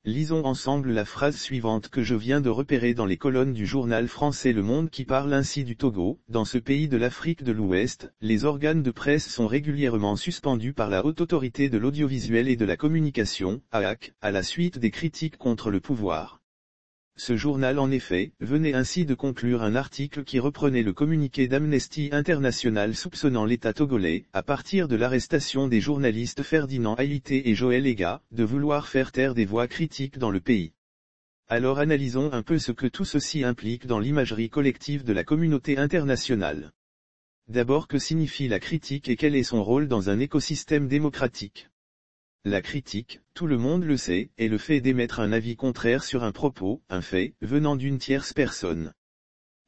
Lisons ensemble la phrase suivante que je viens de repérer dans les colonnes du journal français Le Monde qui parle ainsi du Togo. Dans ce pays de l'Afrique de l'Ouest, les organes de presse sont régulièrement suspendus par la Haute Autorité de l'Audiovisuel et de la Communication, HAAC, à la suite des critiques contre le pouvoir. Ce journal en effet, venait ainsi de conclure un article qui reprenait le communiqué d'Amnesty International soupçonnant l'État togolais, à partir de l'arrestation des journalistes Ferdinand Haïté et Joël Ega, de vouloir faire taire des voix critiques dans le pays. Alors analysons un peu ce que tout ceci implique dans l'imagerie collective de la communauté internationale. D'abord, que signifie la critique et quel est son rôle dans un écosystème démocratique? La critique, tout le monde le sait, est le fait d'émettre un avis contraire sur un propos, un fait, venant d'une tierce personne.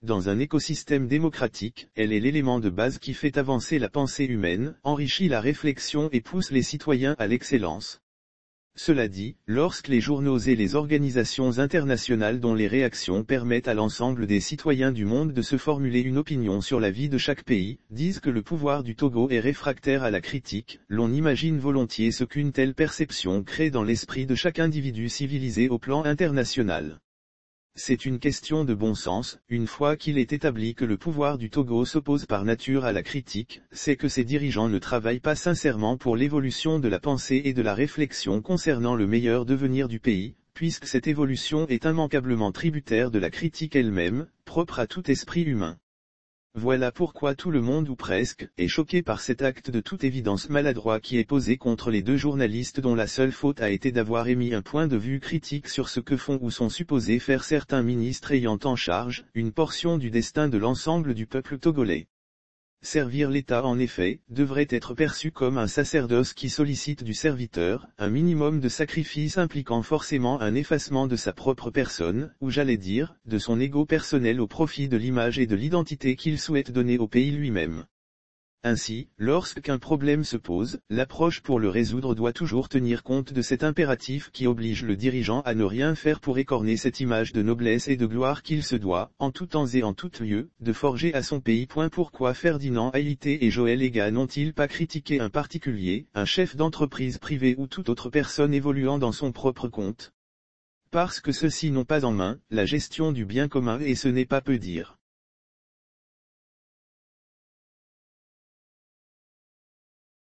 Dans un écosystème démocratique, elle est l'élément de base qui fait avancer la pensée humaine, enrichit la réflexion et pousse les citoyens à l'excellence. Cela dit, lorsque les journaux et les organisations internationales dont les réactions permettent à l'ensemble des citoyens du monde de se formuler une opinion sur la vie de chaque pays, disent que le pouvoir du Togo est réfractaire à la critique, l'on imagine volontiers ce qu'une telle perception crée dans l'esprit de chaque individu civilisé au plan international. C'est une question de bon sens, une fois qu'il est établi que le pouvoir du Togo s'oppose par nature à la critique, c'est que ses dirigeants ne travaillent pas sincèrement pour l'évolution de la pensée et de la réflexion concernant le meilleur devenir du pays, puisque cette évolution est immanquablement tributaire de la critique elle-même, propre à tout esprit humain. Voilà pourquoi tout le monde ou presque, est choqué par cet acte de toute évidence maladroit qui est posé contre les deux journalistes dont la seule faute a été d'avoir émis un point de vue critique sur ce que font ou sont supposés faire certains ministres ayant en charge, une portion du destin de l'ensemble du peuple togolais. Servir l'État en effet, devrait être perçu comme un sacerdoce qui sollicite du serviteur, un minimum de sacrifice impliquant forcément un effacement de sa propre personne, ou j'allais dire, de son ego personnel au profit de l'image et de l'identité qu'il souhaite donner au pays lui-même. Ainsi, lorsqu'un problème se pose, l'approche pour le résoudre doit toujours tenir compte de cet impératif qui oblige le dirigeant à ne rien faire pour écorner cette image de noblesse et de gloire qu'il se doit, en tout temps et en tout lieu, de forger à son pays. Pourquoi Ferdinand Haïté et Joël Ega n'ont-ils pas critiqué un particulier, un chef d'entreprise privée ou toute autre personne évoluant dans son propre compte? Parce que ceux-ci n'ont pas en main la gestion du bien commun et ce n'est pas peu dire.